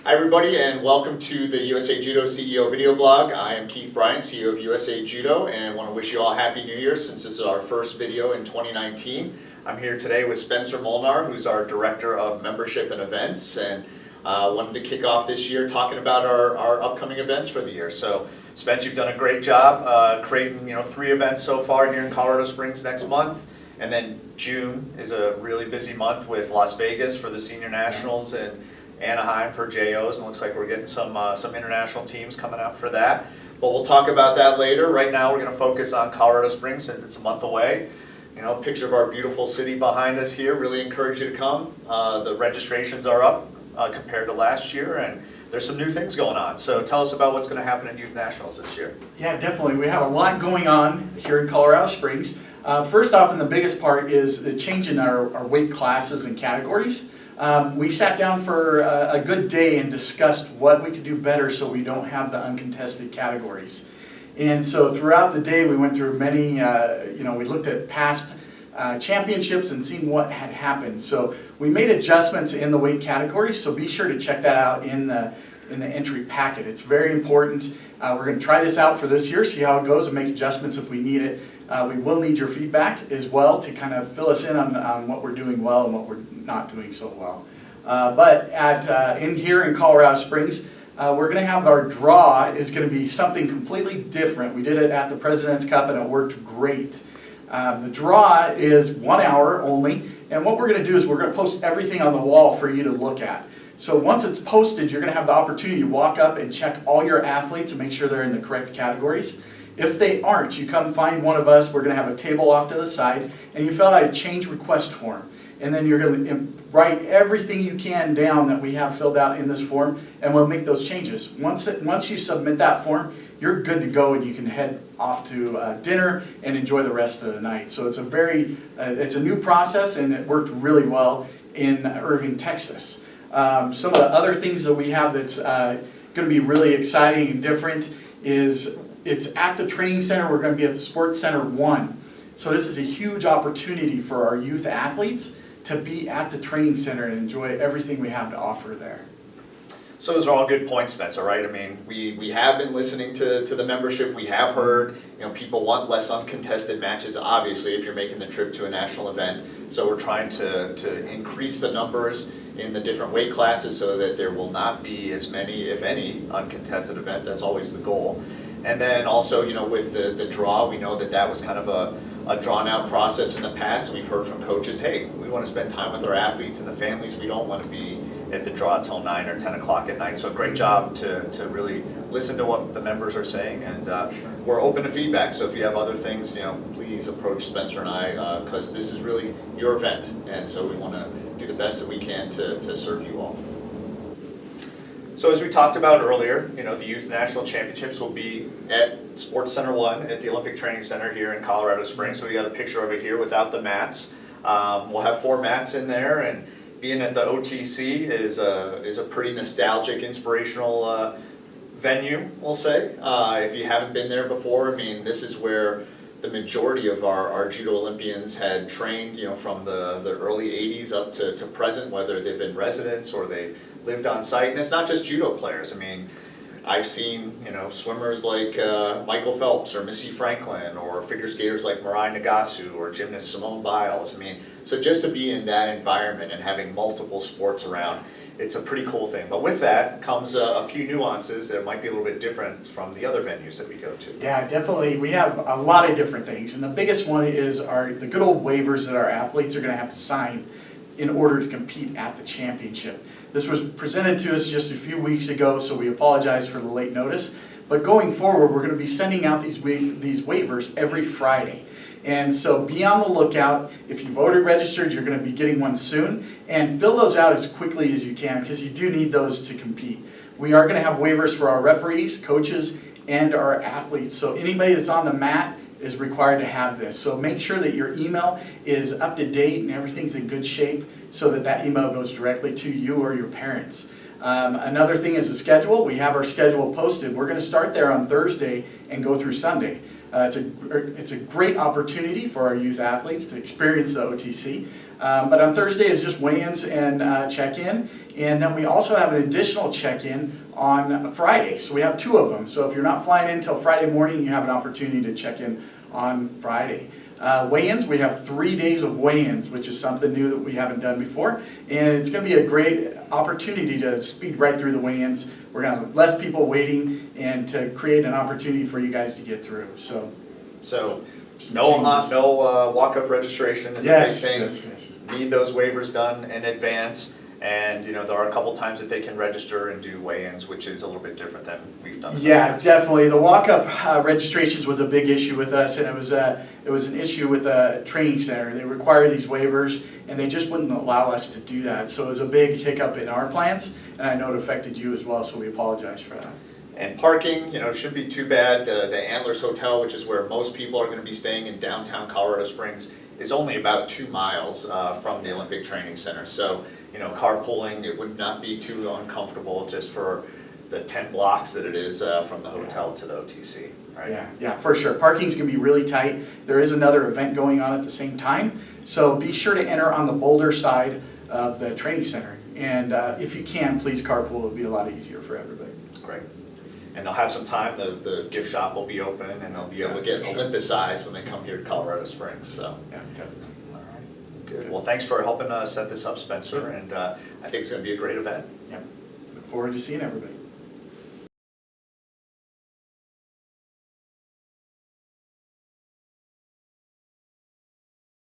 Hi everybody, and welcome to the USA Judo CEO video blog. I am Keith Bryant, CEO of USA Judo, and want to wish you all Happy New Year since this is our first video in 2019. I'm here today with Spencer Molnar, who's our Director of Membership and Events, and wanted to kick off this year talking about our upcoming events for the year. So Spence, you've done a great job creating 3 events so far here in Colorado Springs next month, and then June is a really busy month with Las Vegas for the Senior Nationals and Anaheim for JOs, and looks like we're getting some international teams coming out for that. But we'll talk about that later. Right now we're going to focus on Colorado Springs since it's a month away. Picture of our beautiful city behind us here. Really encourage you to come. The registrations are up compared to last year, and there's some new things going on. So tell us about what's going to happen at Youth Nationals this year. Yeah, definitely. We have a lot going on here in Colorado Springs. First off, and the biggest part is the change in our weight classes and categories. We sat down for a good day and discussed what we could do better so we don't have the uncontested categories. And so throughout the day we went through many, we looked at past championships and seen what had happened. So we made adjustments in the weight categories, so be sure to check that out in the entry packet. It's very important. We're going to try this out for this year, see how it goes, and make adjustments if we need it. We will need your feedback as well to kind of fill us in on what we're doing well and what we're not doing so well. But in here in Colorado Springs, we're going to have our draw is going to be something completely different. We did it at the President's Cup and it worked great. The draw is 1 hour only, and what we're going to do is we're going to post everything on the wall for you to look at. So once it's posted, you're going to have the opportunity to walk up and check all your athletes and make sure they're in the correct categories. If they aren't, you come find one of us. We're going to have a table off to the side, and you fill out a change request form. And then you're going to write everything you can down that we have filled out in this form, and we'll make those changes. Once you submit that form, you're good to go, and you can head off to dinner and enjoy the rest of the night. So it's it's a new process, and it worked really well in Irving, Texas. Some of the other things that we have that's going to be really exciting and different is it's at the training center. We're going to be at the Sports Center 1. So this is a huge opportunity for our youth athletes to be at the training center and enjoy everything we have to offer there. So those are all good points, Spencer, right? I mean, we have been listening to the membership. We have heard, people want less uncontested matches, obviously, if you're making the trip to a national event. So we're trying to increase the numbers in the different weight classes so that there will not be as many, if any, uncontested events. That's always the goal. And then also, with the draw, we know that was kind of a drawn-out process in the past. We've heard from coaches, hey, we want to spend time with our athletes and the families. We don't want to be at the draw till 9 or 10 o'clock at night. So great job to really listen to what the members are saying, and we're open to feedback. So if you have other things, please approach Spencer and I, because this is really your event, and so we want to do the best that we can to serve you all. So as we talked about earlier, the Youth National Championships will be at Sports Center 1 at the Olympic Training Center here in Colorado Springs. So we got a picture of it here without the mats. We'll have 4 mats in there, and being at the OTC is a pretty nostalgic, inspirational venue, we'll say. If you haven't been there before, I mean, this is where the majority of our Judo Olympians had trained, from the early 80s up to present, whether they've been residents or they've lived on site. And it's not just Judo players. I mean, I've seen, swimmers like Michael Phelps or Missy Franklin, or figure skaters like Mirai Nagasu or gymnast Simone Biles. I mean, so just to be in that environment and having multiple sports around, it's a pretty cool thing. But with that comes a few nuances that might be a little bit different from the other venues that we go to. Yeah, definitely. We have a lot of different things, and the biggest one is the good old waivers that our athletes are going to have to sign in order to compete at the championship. This was presented to us just a few weeks ago, so we apologize for the late notice. But going forward, we're going to be sending out these waivers every Friday. And so be on the lookout. If you've already registered, you're going to be getting one soon. And fill those out as quickly as you can, because you do need those to compete. We are going to have waivers for our referees, coaches, and our athletes. So anybody that's on the mat is required to have this. So make sure that your email is up to date and everything's in good shape so that email goes directly to you or your parents. Another thing is the schedule. We have our schedule posted. We're going to start there on Thursday and go through Sunday. It's a great opportunity for our youth athletes to experience the OTC. But on Thursday is just weigh-ins and check-in. And then we also have an additional check-in on Friday. So we have 2 of them. So if you're not flying in until Friday morning, you have an opportunity to check in on Friday. Weigh-ins, we have 3 days of weigh-ins, which is something new that we haven't done before. And it's going to be a great opportunity to speed right through the weigh-ins. We're going to have less people waiting and to create an opportunity for you guys to get through. So no walk-up registration is a big thing. Yes. Need those waivers done in advance. And there are a couple times that they can register and do weigh-ins, which is a little bit different than we've done. Yeah, definitely. The walk-up registrations was a big issue with us, and it was an issue with the training center. They require these waivers, and they just wouldn't allow us to do that. So it was a big hiccup in our plans, and I know it affected you as well. So we apologize for that. And parking, shouldn't be too bad. The Antlers Hotel, which is where most people are going to be staying in downtown Colorado Springs, is only about 2 miles from the Olympic Training Center. So, carpooling, it would not be too uncomfortable just for the 10 blocks that it is from the hotel to the OTC, right? Yeah, for sure. Parking's gonna be really tight. There is another event going on at the same time, so be sure to enter on the Boulder side of the training center. And if you can, please carpool. It'll be a lot easier for everybody. Great. And they'll have some time. The gift shop will be open, and they'll be able to get Olympicized when they come here to Colorado Springs. So. Yeah, definitely. All right. Good. Well, thanks for helping set this up, Spencer. And I think it's going to be a great event. Yeah. Look forward to seeing everybody.